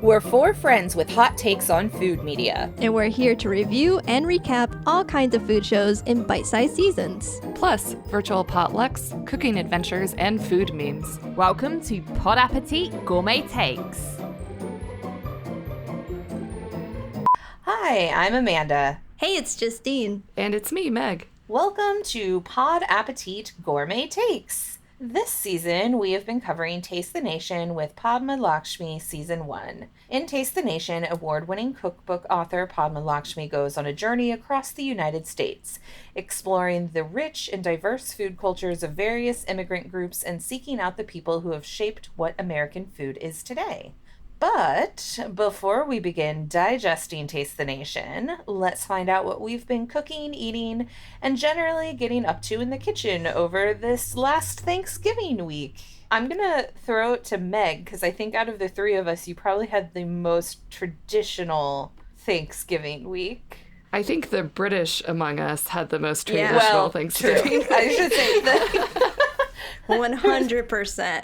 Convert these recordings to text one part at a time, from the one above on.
We're four friends with hot takes on food media. And we're here to review and recap all kinds of food shows in bite-sized seasons. Plus, virtual potlucks, cooking adventures, and food memes. Welcome to Pod Appétit Gourmet Takes. Hi, I'm Amanda. Hey, it's Justine. And it's me, Meg. Welcome to Pod Appétit Gourmet Takes. This season, we have been covering Taste the Nation with Padma Lakshmi Season 1. In Taste the Nation, award-winning cookbook author Padma Lakshmi goes on a journey across the United States, exploring the rich and diverse food cultures of various immigrant groups and seeking out the people who have shaped what American food is today. But before we begin digesting Taste the Nation, let's find out what we've been cooking, eating, and generally getting up to in the kitchen over this last Thanksgiving week. I'm going to throw it to Meg, because I think out of the three of us, you probably had the most traditional Thanksgiving week. I think the British among us had the most traditional Thanksgiving. I should say that. 100%.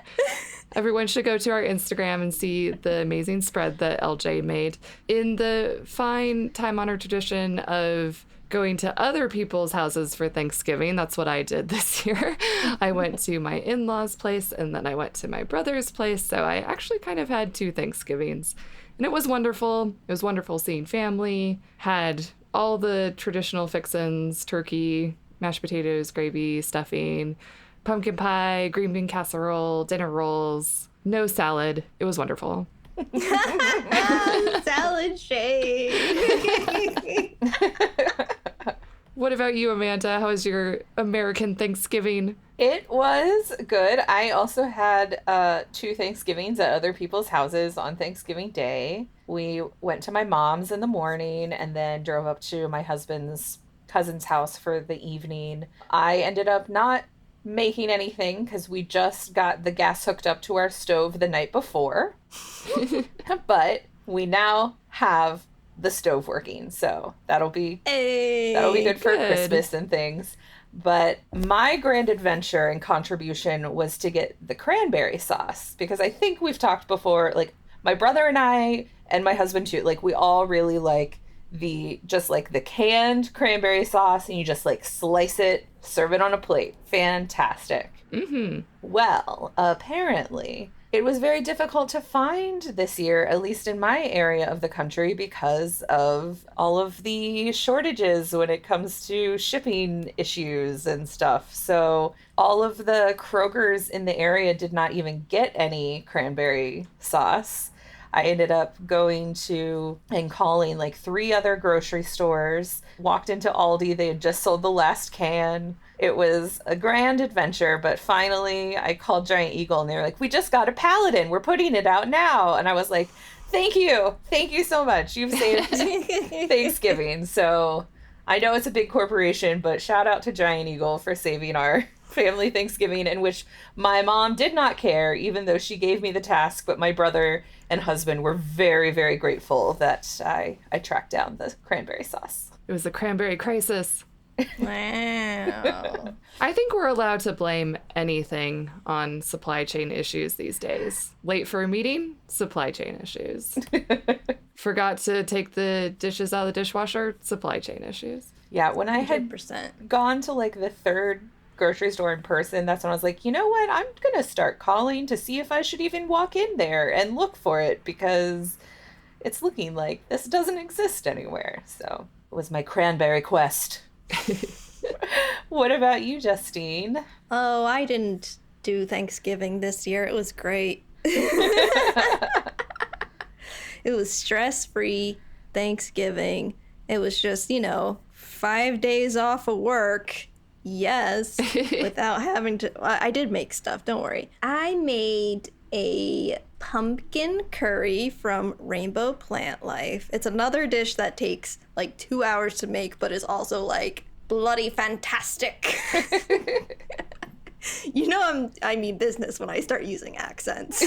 Everyone should go to our Instagram and see the amazing spread that LJ made. In the fine time-honored tradition of going to other people's houses for Thanksgiving, that's what I did this year. I went to my in-laws' place, and then I went to my brother's place, so I actually kind of had two Thanksgivings. And it was wonderful. It was wonderful seeing family, had all the traditional fixins, turkey, mashed potatoes, gravy, stuffing, pumpkin pie, green bean casserole, dinner rolls, no salad. It was wonderful. Salad shade. What about you, Amanda? How was your American Thanksgiving? It was good. I also had two Thanksgivings at other people's houses on Thanksgiving Day. We went to my mom's in the morning and then drove up to my husband's cousin's house for the evening. I ended up not making anything because we just got the gas hooked up to our stove the night before. But we now have the stove working, so that'll be good for Christmas and things. But my grand adventure and contribution was to get the cranberry sauce, because I think we've talked before, like my brother and I and my husband too, like we all really like the canned cranberry sauce, and you just like slice it, serve it on a plate. Fantastic. Mm-hmm. Well, apparently it was very difficult to find this year, at least in my area of the country, because of all of the shortages when it comes to shipping issues and stuff. So all of the Krogers in the area did not even get any cranberry sauce. I ended up going to and calling like 3 other grocery stores, walked into Aldi. They had just sold the last can. It was a grand adventure, but finally I called Giant Eagle and they were like, we just got a pallet in. We're putting it out now. And I was like, thank you. Thank you so much. You've saved Thanksgiving. So I know it's a big corporation, but shout out to Giant Eagle for saving our family Thanksgiving, in which my mom did not care, even though she gave me the task, but my brother and husband were very, very grateful that I tracked down the cranberry sauce. It was the cranberry crisis. Wow. I think we're allowed to blame anything on supply chain issues these days. Late for a meeting? Supply chain issues. Forgot to take the dishes out of the dishwasher? Supply chain issues. Yeah, when I had 100%. gone to like the third grocery store in person, that's when I was like, you know what, I'm gonna start calling to see if I should even walk in there and look for it, because it's looking like this doesn't exist anywhere. So it was my cranberry quest. What about you, Justine? Oh, I didn't do Thanksgiving this year. It was great. It was stress-free Thanksgiving. It was just, 5 days off of work. Yes, without having to. I did make stuff, don't worry. I made a pumpkin curry from Rainbow Plant Life. It's another dish that takes like 2 hours to make, but is also like bloody fantastic. I mean business when I start using accents.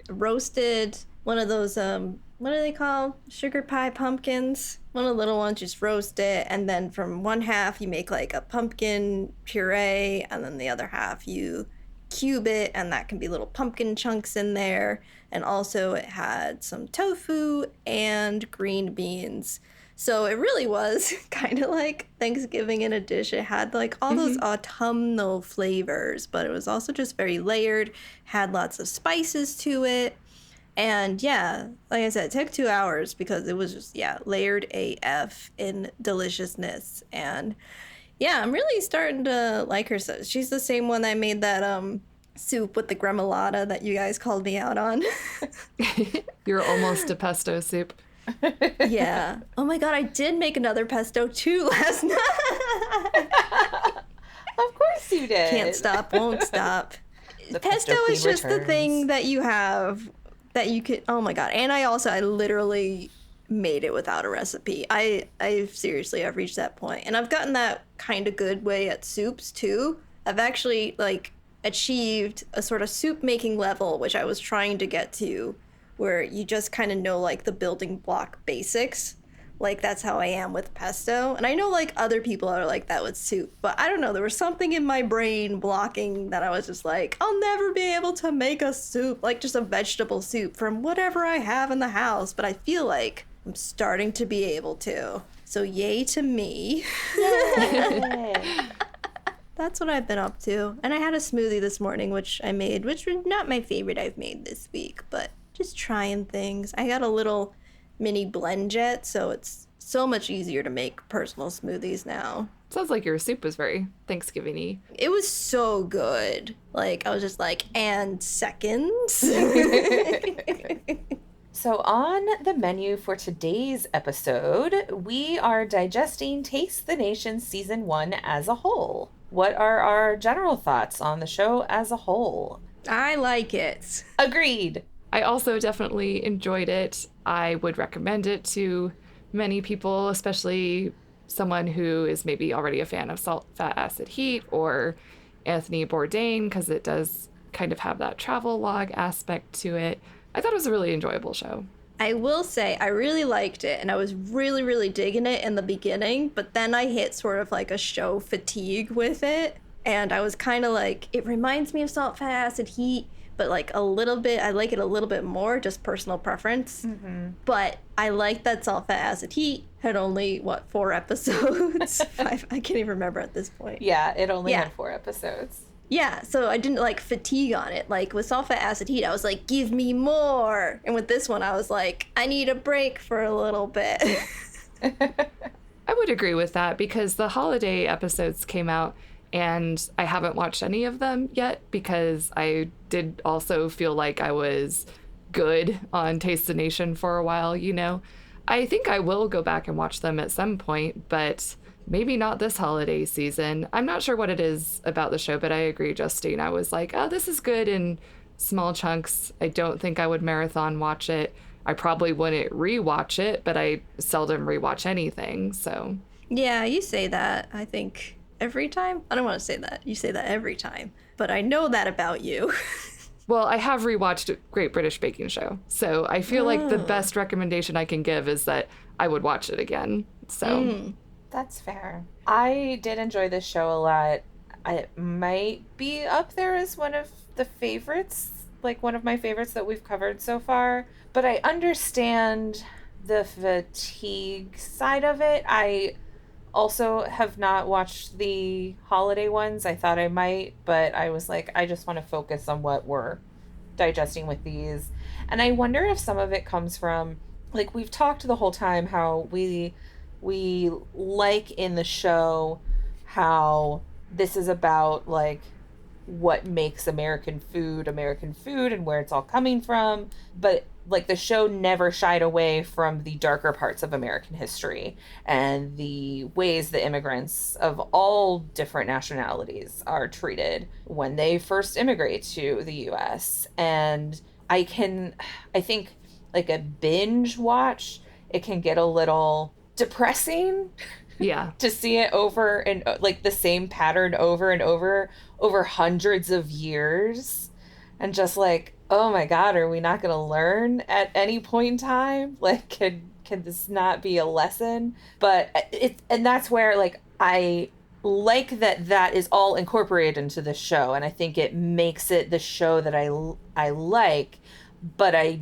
Roasted one of those, what are they called? Sugar pie pumpkins. One of the little ones, just roast it, and then from one half you make like a pumpkin puree, and then the other half you cube it, and that can be little pumpkin chunks in there. And also it had some tofu and green beans. So it really was kind of like Thanksgiving in a dish. It had like all those autumnal flavors, but it was also just very layered, had lots of spices to it. And yeah, like I said, it took 2 hours because it was just, layered AF in deliciousness. And yeah, I'm really starting to like her. So she's the same one that made that soup with the gremolata that you guys called me out on. You're almost a pesto soup. Yeah. Oh my god, I did make another pesto too last night. Of course you did. Can't stop, won't stop. Pesto is just the thing that you have that you could, oh my god. And I literally made it without a recipe. I seriously, I've reached that point. And I've gotten that kind of good way at soups too. I've actually like achieved a sort of soup making level, which I was trying to get to, where you just kind of know like the building block basics. Like that's how I am with pesto. And I know like other people are like that with soup, but I don't know, there was something in my brain blocking that I was just like, I'll never be able to make a soup, like just a vegetable soup from whatever I have in the house. But I feel like I'm starting to be able to. So yay to me. Yay. That's what I've been up to. And I had a smoothie this morning, which I made, which was not my favorite I've made this week, but just trying things. I got a little mini blend jet, so it's so much easier to make personal smoothies now. Sounds like your soup was very Thanksgiving-y. It was so good. Like, I was just like, and seconds. So on the menu for today's episode, we are digesting Taste the Nation Season 1 as a whole. What are our general thoughts on the show as a whole? I like it. Agreed. I also definitely enjoyed it. I would recommend it to many people, especially someone who is maybe already a fan of Salt, Fat, Acid, Heat or Anthony Bourdain, because it does kind of have that travel log aspect to it. I thought it was a really enjoyable show. I will say I really liked it, and I was really, really digging it in the beginning, but then I hit sort of like a show fatigue with it, and I was kind of like, it reminds me of Salt, Fat, Acid, Heat, but like a little bit, I like it a little bit more, just personal preference. But I like that Salt, Fat, Acid, Heat had only, 4 episodes? 5, I can't even remember at this point. Yeah, it only had 4 episodes. Yeah, so I didn't like fatigue on it. Like with Salt, Fat, Acid, Heat, I was like, give me more. And with this one, I was like, I need a break for a little bit. I would agree with that because the holiday episodes came out and I haven't watched any of them yet because I did also feel like I was good on Taste the Nation for a while, you know. I think I will go back and watch them at some point, but maybe not this holiday season. I'm not sure what it is about the show, but I agree, Justine. I was like, oh, this is good in small chunks. I don't think I would marathon watch it. I probably wouldn't rewatch it, but I seldom rewatch anything, so. Yeah, you say that, I think, every time. I don't want to say that. You say that every time. But I know that about you. Well, I have rewatched Great British Baking Show, so I feel like the best recommendation I can give is that I would watch it again, so. That's fair. I did enjoy this show a lot. It might be up there as one of the favorites, like one of my favorites that we've covered so far. But I understand the fatigue side of it. I also have not watched the holiday ones. I thought I might, but I was like, I just want to focus on what we're digesting with these. And I wonder if some of it comes from, like, we've talked the whole time how we like in the show how this is about like what makes American food and where it's all coming from, but like the show never shied away from the darker parts of American history and the ways the immigrants of all different nationalities are treated when they first immigrate to the US. And I think like a binge watch, it can get a little depressing. Yeah. To see it over and like the same pattern over and over hundreds of years, and just like, oh my God, are we not going to learn at any point in time? Like, can this not be a lesson? But and that's where like I like that is all incorporated into the show, and I think it makes it the show that I like, but I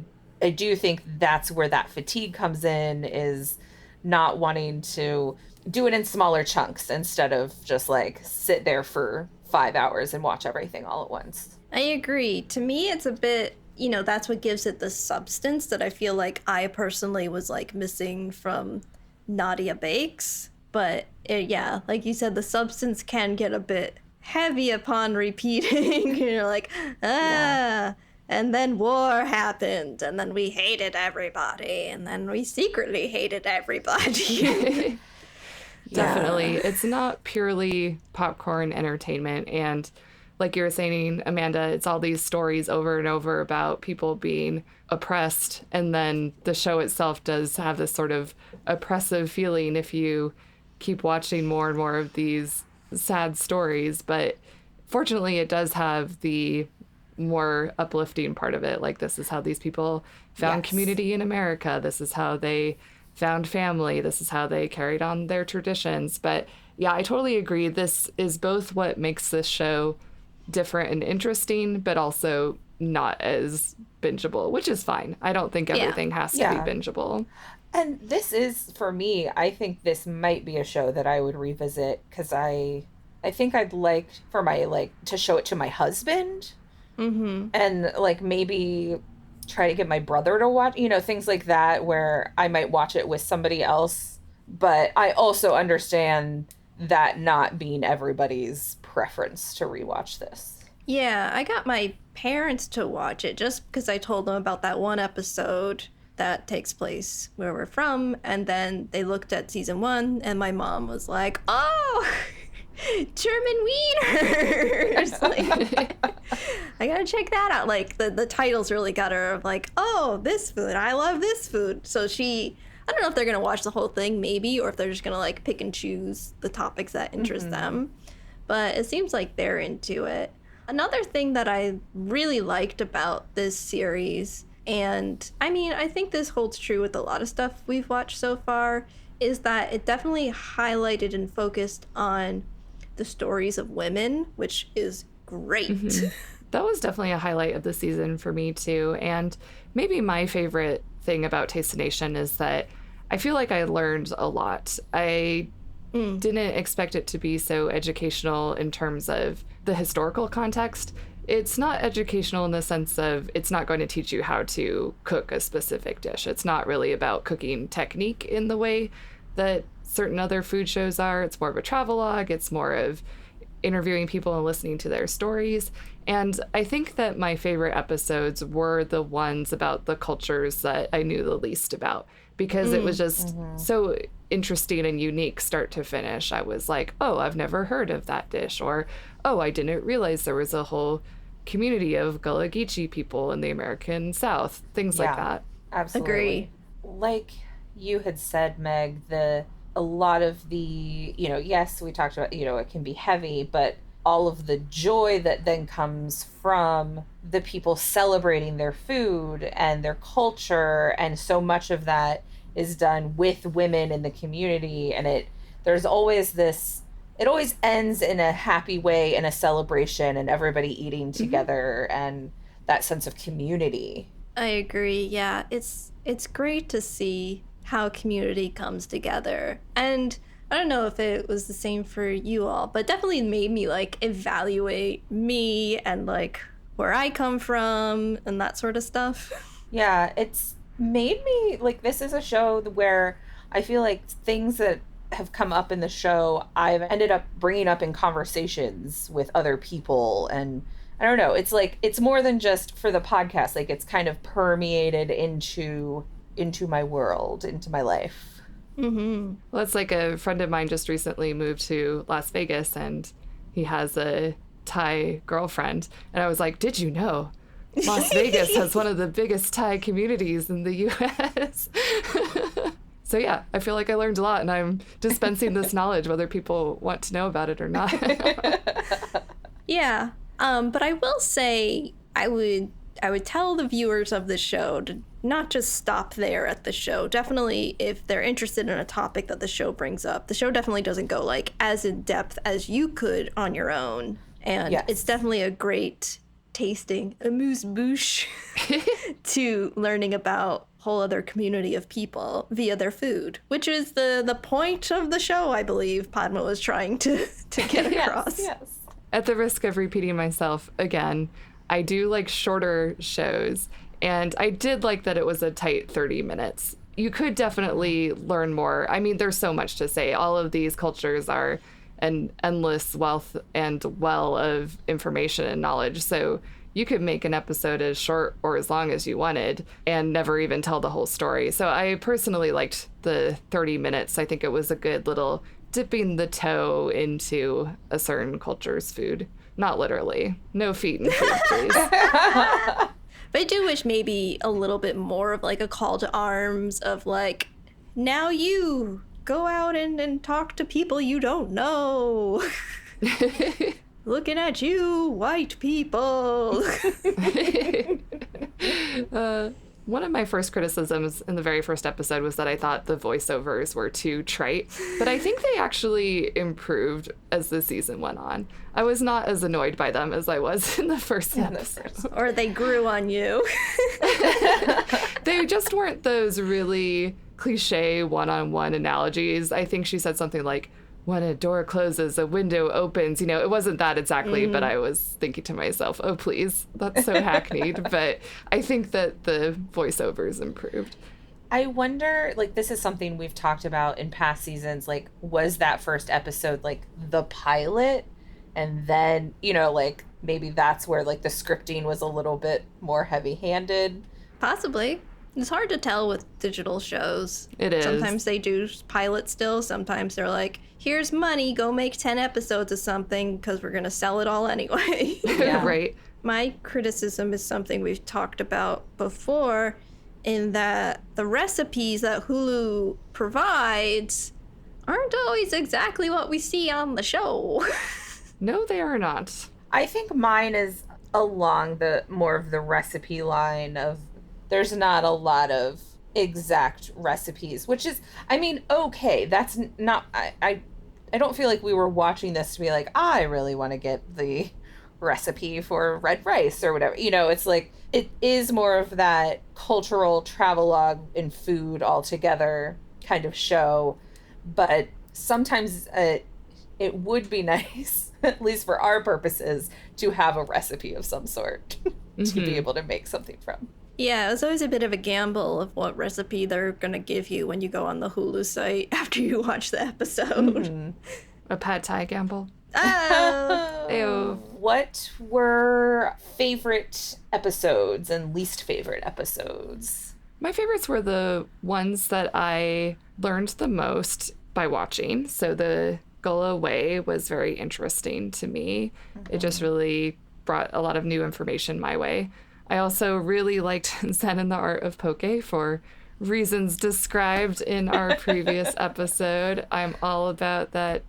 do think that's where that fatigue comes in, is not wanting to do it in smaller chunks instead of just like sit there for 5 hours and watch everything all at once. I agree. To me, it's a bit, that's what gives it the substance that I feel like I personally was like missing from Nadia Bakes. But yeah, like you said, the substance can get a bit heavy upon repeating. You're like, yeah. And then war happened, and then we hated everybody, and then we secretly hated everybody. Definitely. It's not purely popcorn entertainment. And like you were saying, Amanda, it's all these stories over and over about people being oppressed. And then the show itself does have this sort of oppressive feeling if you keep watching more and more of these sad stories. But fortunately, it does have the more uplifting part of it. Like, this is how these people found community in America. This is how they found family. This is how they carried on their traditions. But yeah, I totally agree. This is both what makes this show different and interesting, but also not as bingeable, which is fine. I don't think everything has to be bingeable. And this is, for me, I think this might be a show that I would revisit, because I think I'd like for to show it to my husband, and like maybe try to get my brother to watch, things like that, where I might watch it with somebody else. But I also understand that not being everybody's preference to rewatch this. Yeah, I got my parents to watch it just because I told them about that one episode that takes place where we're from, and then they looked at season 1, and my mom was like, "Oh, German wieners!" Like, I gotta check that out. Like, the titles really got her of like, "Oh, this food, I love this food." So I don't know if they're gonna watch the whole thing, maybe, or if they're just gonna like pick and choose the topics that interest them. But it seems like they're into it. Another thing that I really liked about this series, and I mean, I think this holds true with a lot of stuff we've watched so far, is that it definitely highlighted and focused on the stories of women, which is great. That was definitely a highlight of the season for me too. And maybe my favorite thing about Taste the Nation is that I feel like I learned a lot. I didn't expect it to be so educational in terms of the historical context. It's not educational in the sense of it's not going to teach you how to cook a specific dish. It's not really about cooking technique in the way that certain other food shows are. It's more of a travelogue. It's more of interviewing people and listening to their stories. And I think that my favorite episodes were the ones about the cultures that I knew the least about, because it was just so interesting and unique start to finish. I was like, oh, I've never heard of that dish, or, oh, I didn't realize there was a whole community of Gullah Geechee people in the American South, things like that. Absolutely. Agree. Like you had said, Meg, a lot of the, yes, we talked about, it can be heavy, but all of the joy that then comes from the people celebrating their food and their culture, and so much of that is done with women in the community, and there's always this, it always ends in a happy way, in a celebration, and everybody eating together, and that sense of community. I agree. Yeah, it's great to see how community comes together. And I don't know if it was the same for you all, but definitely made me like evaluate me and like where I come from and that sort of stuff. Yeah, it's made me like, this is a show where I feel like things that have come up in the show I've ended up bringing up in conversations with other people, and I don't know, it's like it's more than just for the podcast, like it's kind of permeated into my world, into my life. Well, it's like a friend of mine just recently moved to Las Vegas, and he has a Thai girlfriend, and I was like, did you know Las Vegas has one of the biggest Thai communities in the US? So yeah, I feel like I learned a lot, and I'm dispensing this knowledge whether people want to know about it or not. Yeah, but I will say I would I would tell the viewers of the show to not just stop there at the show. Definitely, if they're interested in a topic that the show brings up, the show definitely doesn't go like as in depth as you could on your own. And it's definitely a great tasting amuse-bouche to learning about a whole other community of people via their food, which is the point of the show, I believe Padma was trying to get across. Yes. At the risk of repeating myself again, I do like shorter shows, and I did like that it was a tight 30 minutes. You could definitely learn more. I mean, there's so much to say. All of these cultures are an endless wealth and well of information and knowledge. So you could make an episode as short or as long as you wanted and never even tell the whole story. So I personally liked the 30 minutes. I think it was a good little dipping the toe into a certain culture's food. Not literally. No feet in food, please. But I do wish maybe a little bit more of like a call to arms of like, now you go out and talk to people you don't know. Looking at you, white people. One of my first criticisms in the very first episode was that I thought the voiceovers were too trite, but I think they actually improved as the season went on. I was not as annoyed by them as I was in the first episode. Or they grew on you. They just weren't those really cliche one-on-one analogies. I think she said something like, when a door closes, a window opens. You know, it wasn't that exactly, but I was thinking to myself, oh, please, that's so hackneyed. But I think that the voiceovers improved. I wonder, like, this is something we've talked about in past seasons. Like, was that first episode, like, the pilot? And then, you know, like, maybe that's where, like, the scripting was a little bit more heavy-handed. Possibly. It's hard to tell with digital shows. It is. Sometimes they do pilot still. Sometimes they're like, here's money, go make 10 episodes of something because we're going to sell it all anyway. Yeah. Right. My criticism is something we've talked about before, in that the recipes that Hulu provides aren't always exactly what we see on the show. No, they are not. I think mine is along the more of the recipe line of there's not a lot of exact recipes, which is, I mean, okay, that's not, I don't feel like we were watching this to be like, I really want to get the recipe for red rice or whatever. You know, it's like, it is more of that cultural travelogue in food altogether kind of show, but sometimes it would be nice, at least for our purposes, to have a recipe of some sort to be able to make something from. Yeah, it was always a bit of a gamble of what recipe they're going to give you when you go on the Hulu site after you watch the episode. A pad thai gamble. Oh! Ew. What were favorite episodes and least favorite episodes? My favorites were the ones that I learned the most by watching. So the Gullah Way was very interesting to me. It just really brought a lot of new information my way. I also really liked Zen and the Art of Poke for reasons described in our previous episode. I'm all about that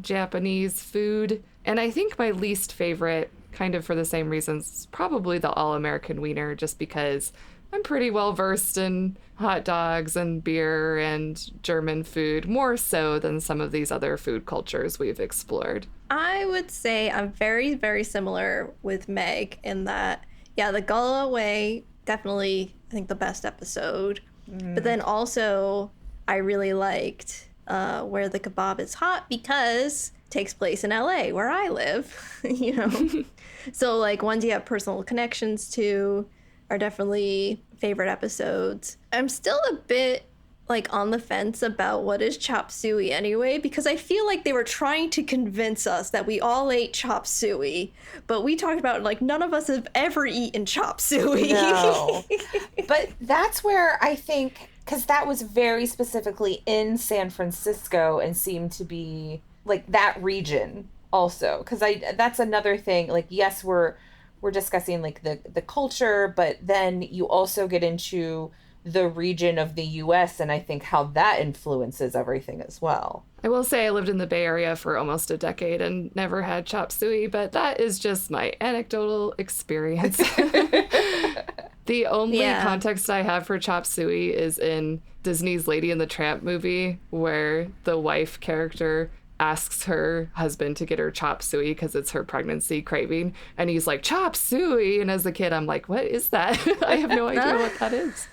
Japanese food. And I think my least favorite, kind of for the same reasons, is probably the All-American Wiener, just because I'm pretty well versed in hot dogs and beer and German food, more so than some of these other food cultures we've explored. I would say I'm very, very similar with Meg in that, yeah, the Gullah Way, definitely, I think, the best episode. But then also, I really liked Where the Kebab is Hot because it takes place in LA, where I live, you know? So, like, ones you have personal connections to are definitely favorite episodes. I'm still a bit, like, on the fence about what is chop suey anyway, because I feel like they were trying to convince us that we all ate chop suey, but we talked about, like, none of us have ever eaten chop suey. No. But that's where I think, because that was very specifically in San Francisco and seemed to be, like, that region also. Because that's another thing, like, yes, we're discussing, like, the culture, but then you also get into the region of the U.S. and I think how that influences everything as well. I will say I lived in the Bay Area for almost a decade and never had chop suey, but that is just my anecdotal experience. The only Yeah. context I have for chop suey is in Disney's Lady and the Tramp movie, where the wife character asks her husband to get her chop suey because it's her pregnancy craving, and he's like, chop suey, and as a kid I'm like, what is that? I have no idea what that is.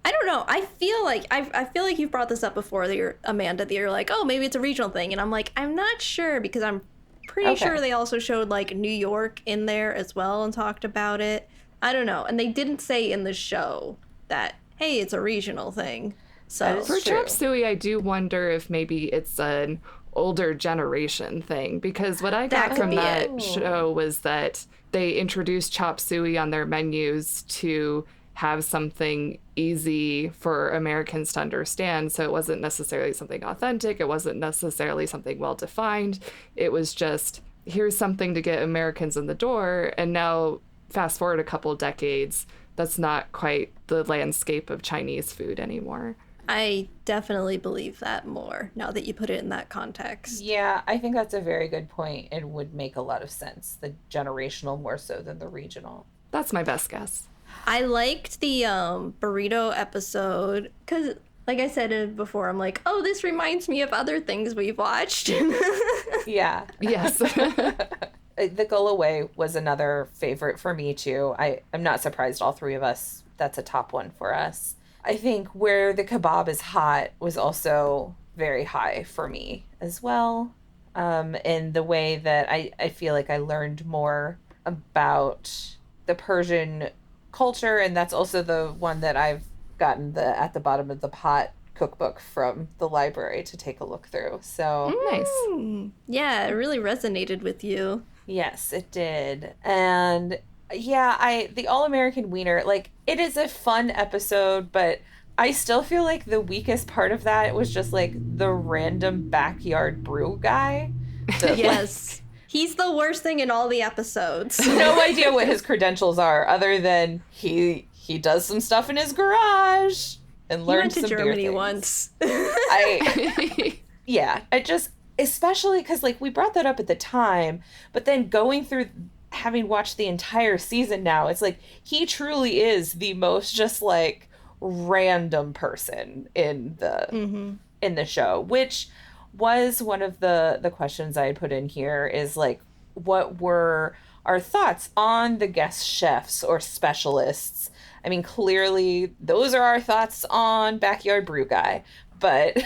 I don't know. I feel like you've brought this up before, that you're Amanda, that you're like, oh, maybe it's a regional thing, and I'm like, I'm not sure, because I'm pretty sure they also showed like New York in there as well and talked about it. I don't know. And they didn't say in the show that, hey, it's a regional thing. So For chop suey, I do wonder if maybe it's an older generation thing, because what I got from that show was that they introduced chop suey on their menus to have something easy for Americans to understand. So it wasn't necessarily something authentic. It wasn't necessarily something well defined. It was just, here's something to get Americans in the door. And now fast forward a couple decades, that's not quite the landscape of Chinese food anymore. I definitely believe that more now that you put it in that context. Yeah, I think that's a very good point. It would make a lot of sense. The generational more so than the regional. That's my best guess. I liked the burrito episode because, like I said before, I'm like, oh, this reminds me of other things we've watched. Yeah. Yes. The Go Away was another favorite for me, too. I'm not surprised all three of us, that's a top one for us. I think Where the Kebab is Hot was also very high for me as well. In the way that I feel like I learned more about the Persian culture, and that's also the one that I've gotten the At the Bottom of the Pot cookbook from the library to take a look through. So Nice. Yeah, it really resonated with you. yes, it did. And yeah, the All-American Wiener, like, it is a fun episode, but I still feel like the weakest part of that was just like the random backyard brew guy. Yes. He's the worst thing in all the episodes. No idea what his credentials are other than he does some stuff in his garage and He learned went to some beer Germany things. once. Yeah, I just, especially because like we brought that up at the time, but then going through having watched the entire season now, it's like he truly is the most just like random person in the show, which was one of the questions I had put in here, is like, what were our thoughts on the guest chefs or specialists? I mean, clearly those are our thoughts on Backyard Brew Guy, but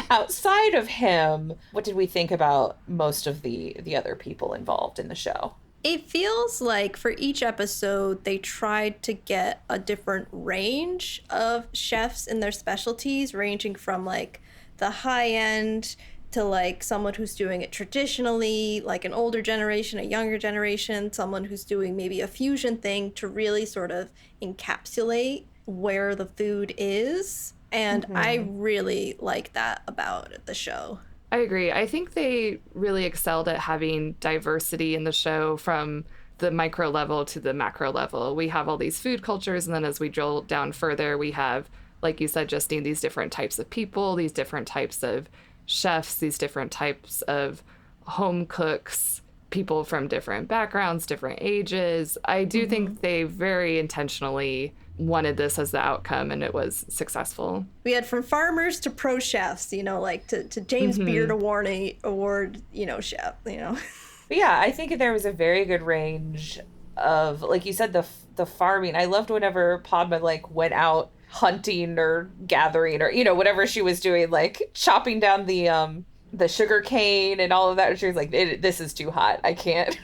outside of him, what did we think about most of the other people involved in the show? It feels like for each episode, they tried to get a different range of chefs in their specialties, ranging from like the high end to like someone who's doing it traditionally, like an older generation, a younger generation, someone who's doing maybe a fusion thing, to really sort of encapsulate where the food is. And I really like that about the show. I agree. I think they really excelled at having diversity in the show from the micro level to the macro level. We have all these food cultures, and then as we drill down further, we have, like you said, Justine, these different types of people, these different types of chefs, these different types of home cooks, people from different backgrounds, different ages. I do think they very intentionally wanted this as the outcome, and it was successful. We had from farmers to pro chefs, like to James Beard Award, chef, But yeah, I think there was a very good range of, like you said, the farming. I loved whenever Padma like went out hunting or gathering or whatever she was doing, like chopping down the sugar cane and all of that. She was like, this is too hot. I can't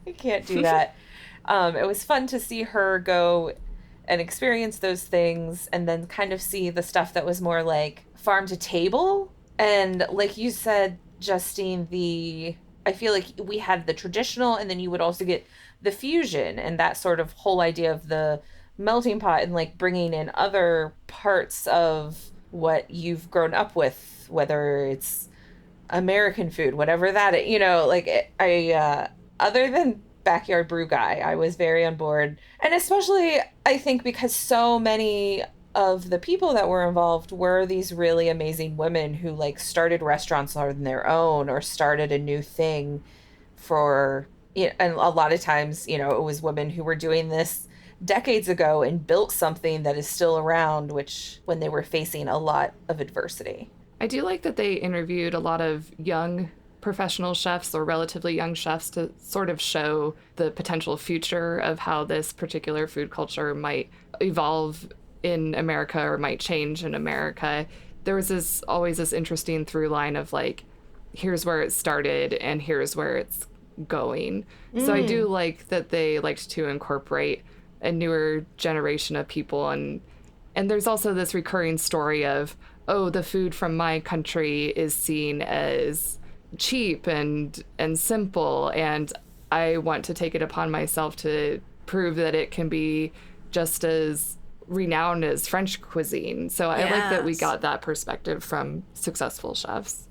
I can't do that. It was fun to see her go and experience those things, and then kind of see the stuff that was more like farm to table. And like you said, Justine, I feel like we had the traditional, and then you would also get the fusion, and that sort of whole idea of the melting pot, and like bringing in other parts of what you've grown up with, whether it's American food, whatever that, other than Backyard Brew Guy, I was very on board. And especially, I think, because so many of the people that were involved were these really amazing women who like started restaurants on their own or started a new thing and a lot of times, it was women who were doing this decades ago and built something that is still around, which when they were facing a lot of adversity. I do like that they interviewed a lot of young professional chefs or relatively young chefs to sort of show the potential future of how this particular food culture might evolve in America or might change in America. There was always this interesting through line of like, here's where it started and here's where it's going. So I do like that they liked to incorporate a newer generation of people, and there's also this recurring story of, oh, the food from my country is seen as cheap and simple, and I want to take it upon myself to prove that it can be just as renowned as French cuisine. So I like that we got that perspective from successful chefs.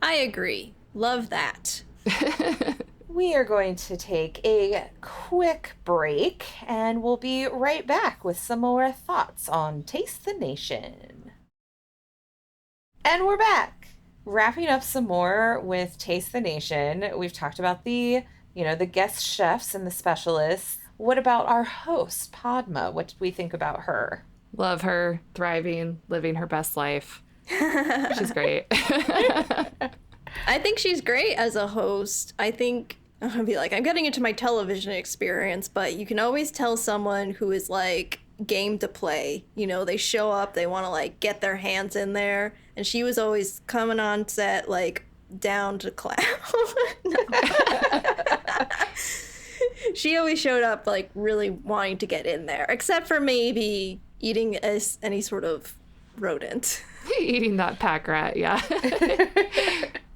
I agree. Love that. We are going to take a quick break, and we'll be right back with some more thoughts on Taste the Nation. And we're back, wrapping up some more with Taste the Nation. We've talked about the guest chefs and the specialists. What about our host, Padma? What did we think about her? Love her, thriving, living her best life. She's great. I think she's great as a host. I think, I'll be like, I'm getting into my television experience, but you can always tell someone who is like game to play. You know, they show up, they want to like get their hands in there. And she was always coming on set like down to clap. She always showed up like really wanting to get in there, except for maybe eating any sort of rodent. Eating that pack rat, yeah.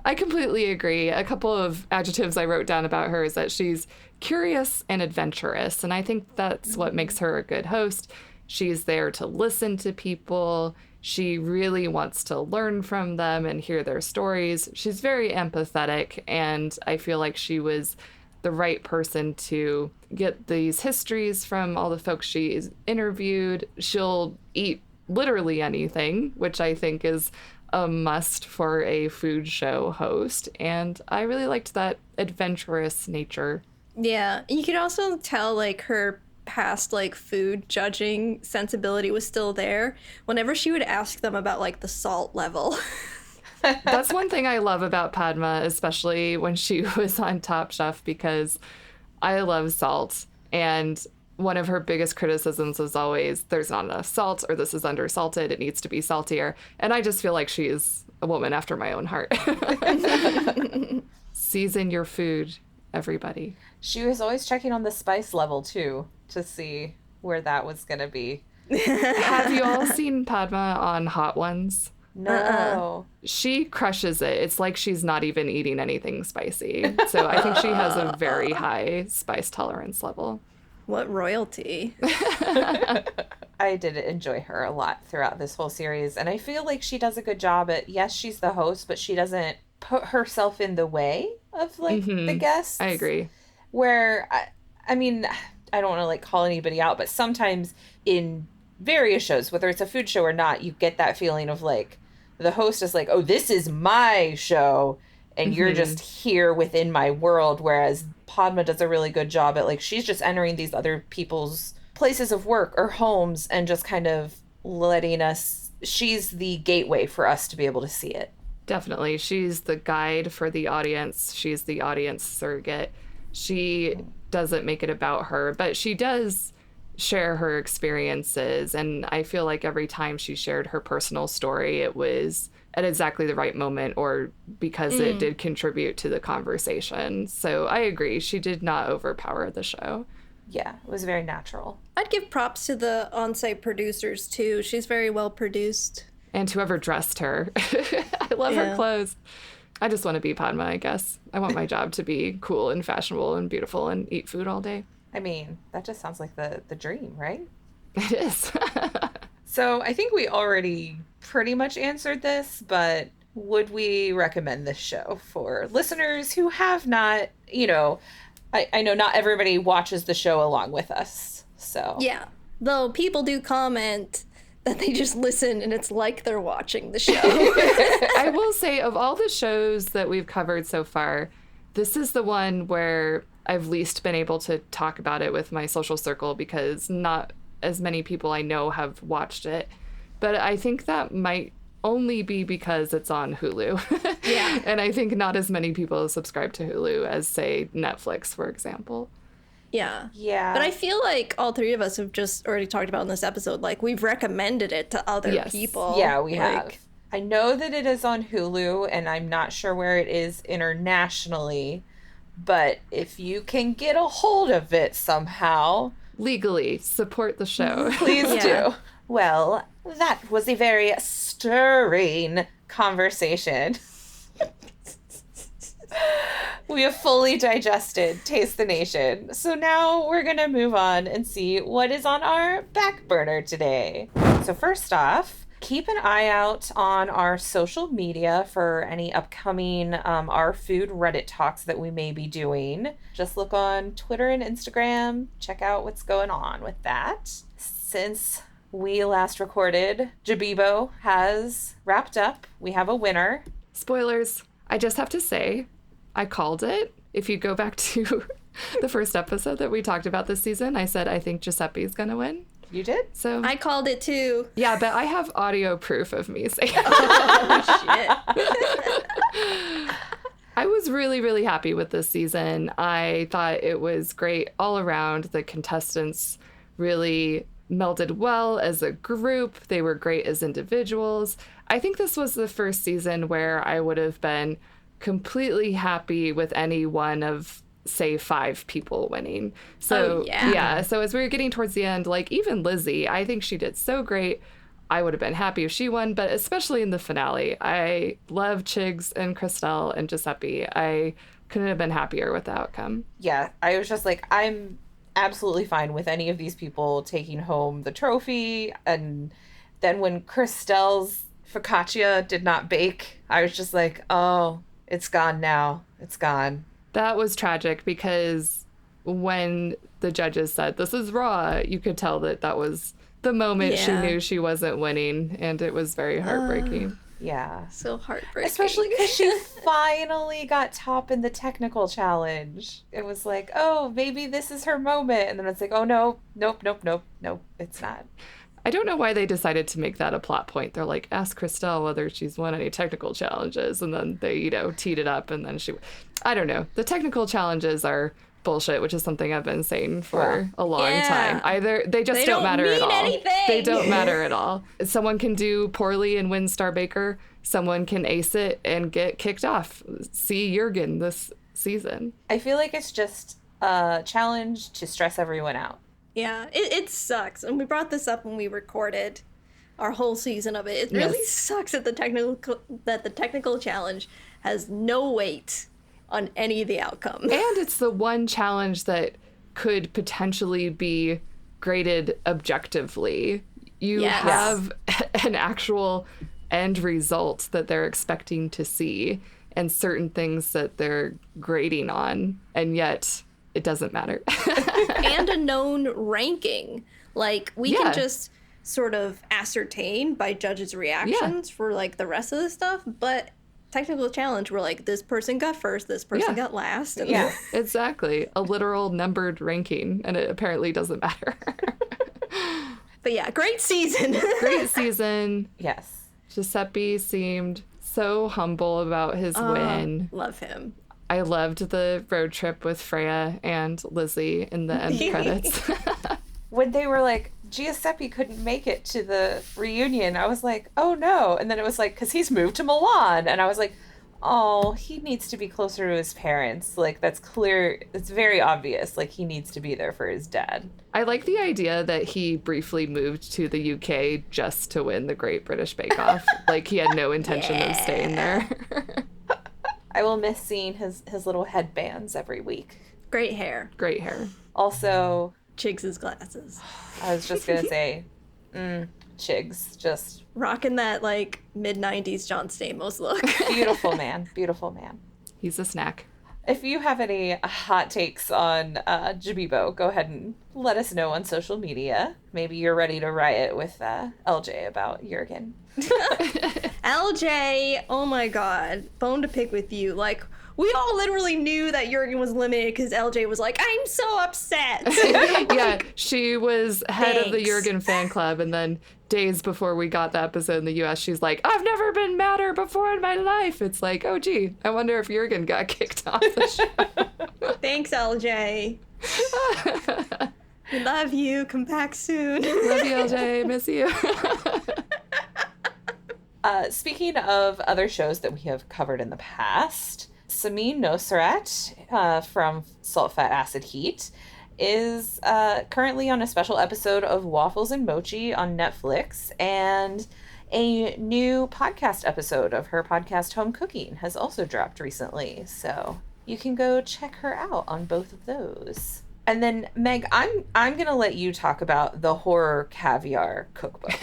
I completely agree. A couple of adjectives I wrote down about her is that she's curious and adventurous, and I think that's what makes her a good host. She's there to listen to people. She really wants to learn from them and hear their stories. She's very empathetic, and I feel like she was the right person to get these histories from all the folks she's interviewed. She'll eat literally anything, which I think is a must for a food show host. And I really liked that adventurous nature. Yeah, you could also tell like her past like food judging sensibility was still there whenever she would ask them about like the salt level. That's one thing I love about Padma, especially when she was on Top Chef, because I love salt. And one of her biggest criticisms was always, there's not enough salt, or this is undersalted, it needs to be saltier. And I just feel like she is a woman after my own heart. Season your food, everybody. She was always checking on the spice level, too, to see where that was going to be. Have you all seen Padma on Hot Ones? No. She crushes it. It's like she's not even eating anything spicy. So I think she has a very high spice tolerance level. What royalty. I did enjoy her a lot throughout this whole series, and I feel like she does a good job at, yes, she's the host, but she doesn't put herself in the way of like the guests. I agree. Where I mean, I don't want to like call anybody out, but sometimes in various shows, whether it's a food show or not, you get that feeling of like the host is like, oh, this is my show and you're just here within my world, whereas Padma does a really good job at like, she's just entering these other people's places of work or homes and just kind of letting us, she's the gateway for us to be able to see it. Definitely. She's the guide for the audience. She's the audience surrogate. She doesn't make it about her, but she does share her experiences. And I feel like every time she shared her personal story, it was at exactly the right moment or because it did contribute to the conversation. So I agree. She did not overpower the show. Yeah, it was very natural. I'd give props to the on-site producers too. She's very well produced. And whoever dressed her. I love her clothes. I just want to be Padma, I guess. I want my job to be cool and fashionable and beautiful and eat food all day. I mean, that just sounds like the dream, right? It is. So I think we already pretty much answered this, but would we recommend this show for listeners who have not, you know, I know not everybody watches the show along with us, so. Yeah, though people do comment that they just listen and it's like they're watching the show. I will say, of all the shows that we've covered so far, this is the one where I've least been able to talk about it with my social circle because not as many people I know have watched it. But I think that might only be because it's on Hulu. Yeah. And I think not as many people subscribe to Hulu as, say, Netflix, for example. Yeah. Yeah. But I feel like all three of us have just already talked about in this episode, like, we've recommended it to other people. Yeah, we like, have. I know that it is on Hulu, and I'm not sure where it is internationally, but if you can get a hold of it somehow, Legally, support the show. please Yeah. do. Well, that was a very stirring conversation. We have fully digested Taste the Nation. So now we're going to move on and see what is on our back burner today. So first off, keep an eye out on our social media for any upcoming Our Food Reddit talks that we may be doing. Just look on Twitter and Instagram. Check out what's going on with that. Since we last recorded, Jibo has wrapped up. We have a winner. Spoilers. I just have to say, I called it. If you go back to the first episode that we talked about this season, I said I think Giuseppe's gonna win. You did? So I called it too. yeah, but I have audio proof of me saying Oh, shit. I was really, really happy with this season. I thought it was great all around. The contestants really melded well as a group. They were great as individuals. I think this was the first season where I would have been completely happy with any one of, say, 5 people winning. So Oh, yeah. So as we were getting towards the end, like even Lizzie, I think she did so great. I would have been happy if she won, but especially in the finale, I love Chigs and Christelle and Giuseppe. I couldn't have been happier with the outcome. Yeah, I was just like, I'm absolutely fine with any of these people taking home the trophy. And then when Christelle's focaccia did not bake, I was just like, oh, it's gone now. It's gone. That was tragic because when the judges said this is raw, you could tell that that was the moment she Yeah. knew she wasn't winning, and it was very heartbreaking. Yeah. So heartbreaking. Especially because she finally got top in the technical challenge. It was like, oh, maybe this is her moment. And then it's like, oh, no, nope, it's not. I don't know why they decided to make that a plot point. They're like, ask Christelle whether she's won any technical challenges, and then they, teed it up, and then I don't know. The technical challenges are bullshit, which is something I've been saying for a long time. Either they just don't matter at all. Anything. They don't matter at all. Someone can do poorly and win Star Baker. Someone can ace it and get kicked off. See Jürgen this season. I feel like it's just a challenge to stress everyone out. Yeah, it sucks. And we brought this up when we recorded our whole season of it. It really Yes. sucks that the technical challenge has no weight on any of the outcomes. And it's the one challenge that could potentially be graded objectively. You Yes. have an actual end result that they're expecting to see and certain things that they're grading on, and yet it doesn't matter. And a known ranking. Like, we Yeah. can just sort of ascertain by judges' reactions for, like, the rest of the stuff, but technical challenge, we're like, this person got first, this person got last. And Yeah. Exactly. A literal numbered ranking, and it apparently doesn't matter. But yeah, great season. Great season. Yes. Giuseppe seemed so humble about his win. Love him. I loved the road trip with Freya and Lizzie in the end credits. When they were like, Giuseppe couldn't make it to the reunion, I was like, oh no. And then it was like, because he's moved to Milan. And I was like, oh, he needs to be closer to his parents. Like, that's clear. It's very obvious. Like, he needs to be there for his dad. I like the idea that he briefly moved to the UK just to win the Great British Bake Off. Like, he had no intention of staying there. I will miss seeing his little headbands every week. Great hair. Great hair. Also, Chigs' glasses. I was just going to say, Chigs, just Rocking that, like, mid-90s John Stamos look. beautiful man. Beautiful man. He's a snack. If you have any hot takes on Jibo, go ahead and let us know on social media. Maybe you're ready to riot with LJ about Jürgen. LJ, oh my god, bone to pick with you. Like, We all literally knew that Jurgen was limited because LJ was like, I'm so upset. Yeah, she was head of the Thanks. Jurgen fan club, and then days before we got the episode in the US, she's like, I've never been madder before in my life. It's like, oh, gee, I wonder if Jurgen got kicked off the show. Thanks, LJ. We love you. Come back soon. Love you, LJ. Miss you. Speaking of other shows that we have covered in the past, Samin Nosrat from Salt, Fat, Acid, Heat is currently on a special episode of Waffles and Mochi on Netflix, and a new podcast episode of her podcast Home Cooking has also dropped recently, so you can go check her out on both of those. And then, Meg, I'm going to let you talk about the Horror Caviar cookbook.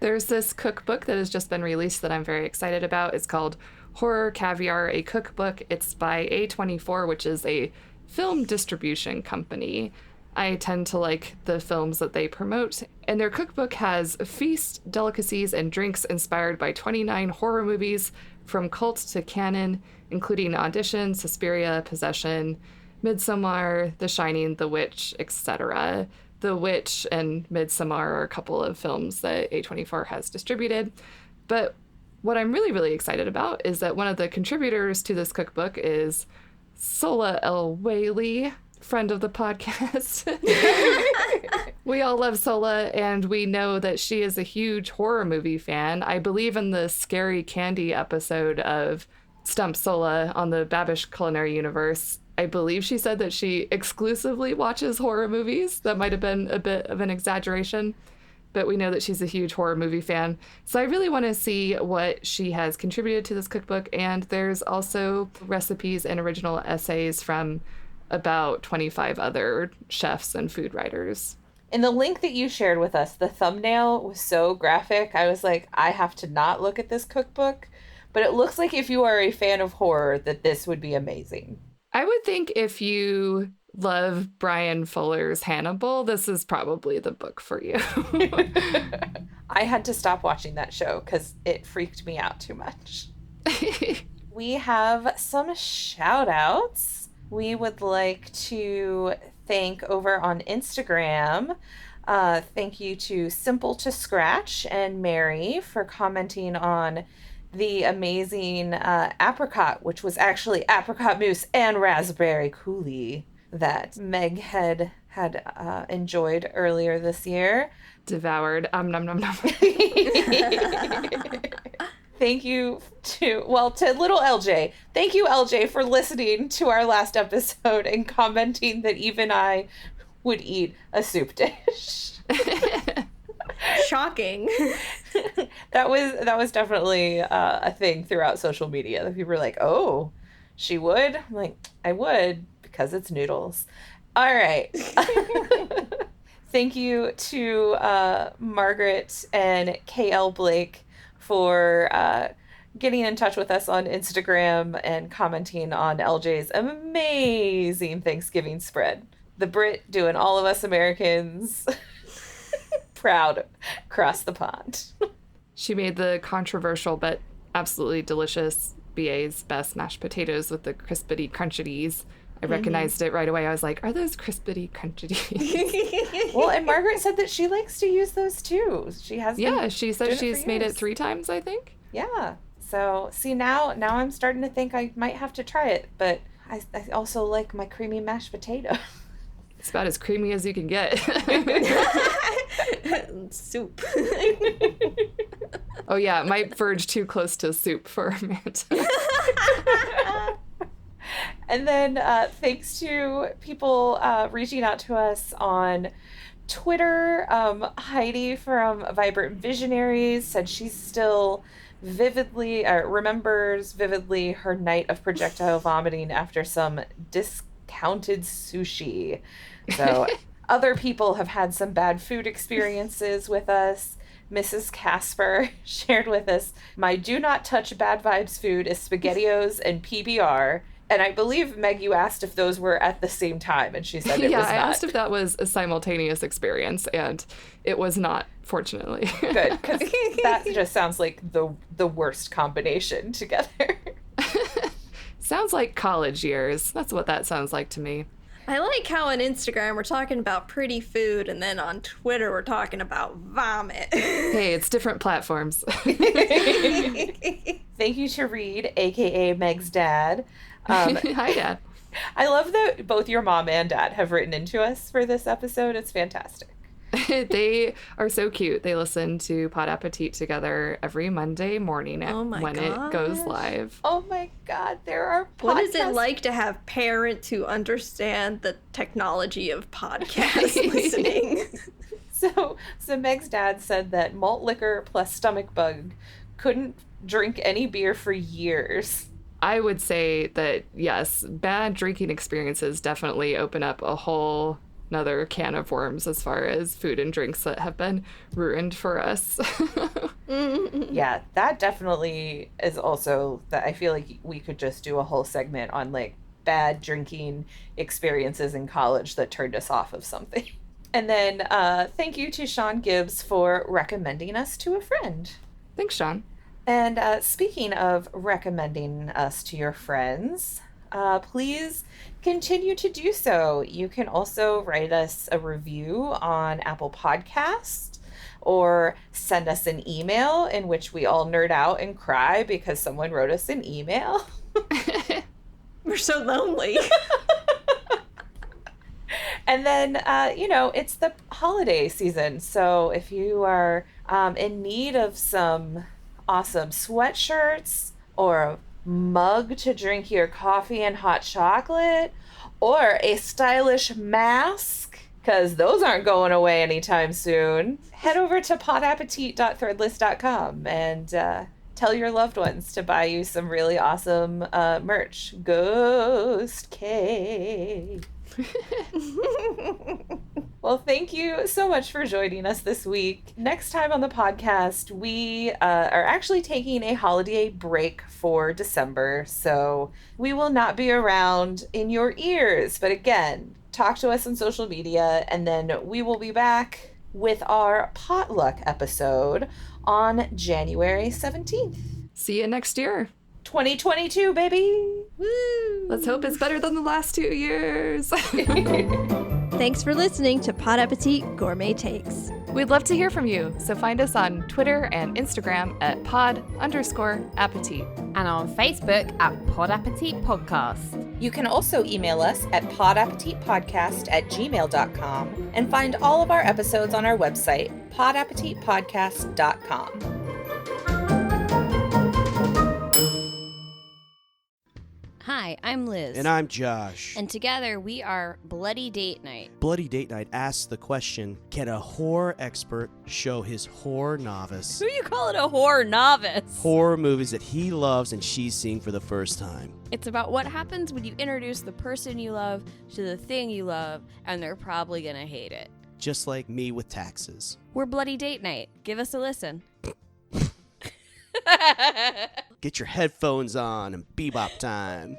There's this cookbook that has just been released that I'm very excited about. It's called Horror Caviar, a cookbook. It's by A24, which is a film distribution company. I tend to like the films that they promote. And their cookbook has feast, delicacies, and drinks inspired by 29 horror movies from cult to canon, including Audition, Suspiria, Possession, Midsommar, The Shining, The Witch, etc. The Witch and Midsommar are a couple of films that A24 has distributed. But what I'm really, really excited about is that one of the contributors to this cookbook is Sola El Whaley, friend of the podcast. We all love Sola, and we know that she is a huge horror movie fan. I believe in the Scary Candy episode of Stump Sola on the Babish Culinary Universe, I believe she said that she exclusively watches horror movies. That might have been a bit of an exaggeration, but we know that she's a huge horror movie fan. So I really want to see what she has contributed to this cookbook. And there's also recipes and original essays from about 25 other chefs and food writers. In the link that you shared with us, the thumbnail was so graphic. I was like, I have to not look at this cookbook. But it looks like if you are a fan of horror, that this would be amazing. I would think if you love Brian Fuller's Hannibal, this is probably the book for you. I had to stop watching that show because it freaked me out too much. We have some shout outs. We would like to thank over on Instagram. Thank you to Simple to Scratch and Mary for commenting on the amazing apricot, which was actually apricot mousse and raspberry coulis that Meg had enjoyed earlier this year. Devoured. Nom nom nom. Thank you to little LJ. Thank you, LJ, for listening to our last episode and commenting that even I would eat a soup dish. Shocking. That was definitely a thing throughout social media. That people were like, "Oh, she would." I'm like, I would because it's noodles. All right. Thank you to Margaret and KL Blake for getting in touch with us on Instagram and commenting on LJ's amazing Thanksgiving spread. The Brit doing all of us Americans proud across the pond. She made the controversial but absolutely delicious BA's best mashed potatoes with the crispity crunchities. I recognized it right away. I was like, are those crispity crunchities? Well, and Margaret said that she likes to use those too. She has. Yeah, she said she's she's made it 3 times, I think. Yeah. So see, now I'm starting to think I might have to try it, but I also like my creamy mashed potato. It's about as creamy as you can get. Soup. Oh yeah, it might verge too close to soup for Amanda. And then thanks to people reaching out to us on Twitter. Heidi from Vibrant Visionaries said she's still remembers vividly her night of projectile vomiting after some discounted sushi. So other people have had some bad food experiences with us. Mrs. Casper shared with us, my do not touch bad vibes food is SpaghettiOs and PBR. And I believe, Meg, you asked if those were at the same time, and she said it was not. Yeah, I asked if that was a simultaneous experience, and it was not, fortunately. Good, because that just sounds like the worst combination together. Sounds like college years. That's what that sounds like to me. I like how on Instagram we're talking about pretty food, and then on Twitter we're talking about vomit. Hey, it's different platforms. Thank you to Reed, aka Meg's dad. Hi, Dad. I love that both your mom and dad have written into us for this episode. It's fantastic. They are so cute. They listen to Pod Appétit together every Monday morning when it goes live. Oh my God, there are podcasts. What is it like to have parents who understand the technology of podcast listening? So Meg's dad said that malt liquor plus stomach bug couldn't drink any beer for years. I would say that, yes, bad drinking experiences definitely open up a whole another can of worms as far as food and drinks that have been ruined for us. Yeah, that definitely is also that I feel like we could just do a whole segment on like bad drinking experiences in college that turned us off of something. And then thank you to Sean Gibbs for recommending us to a friend. Thanks, Sean. And speaking of recommending us to your friends, please continue to do so. You can also write us a review on Apple Podcasts or send us an email in which we all nerd out and cry because someone wrote us an email. We're so lonely. And then, it's the holiday season. So if you are in need of some awesome sweatshirts or a mug to drink your coffee and hot chocolate, or a stylish mask, because those aren't going away anytime soon, head over to podappetit.threadless.com and tell your loved ones to buy you some really awesome merch. Ghost cake. Well, thank you so much for joining us this week. Next time on the podcast, we are actually taking a holiday break for December, so we will not be around in your ears. But again, talk to us on social media, and then we will be back with our potluck episode on January 17th. See you next year. 2022, baby! Woo! Let's hope it's better than the last 2 years. Thanks for listening to Pod Appétit Gourmet Takes. We'd love to hear from you, so find us on Twitter and Instagram at pod_appétit. And on Facebook at Pod Appétit Podcast. You can also email us at podappetitpodcast@gmail.com and find all of our episodes on our website, podappetitpodcast.com. Hi, I'm Liz. And I'm Josh. And together we are Bloody Date Night. Bloody Date Night asks the question, can a horror expert show his horror novice Who you calling a horror novice? horror movies that he loves and she's seeing for the first time? It's about what happens when you introduce the person you love to the thing you love, and they're probably gonna hate it. Just like me with taxes. We're Bloody Date Night. Give us a listen. Get your headphones on and bebop time.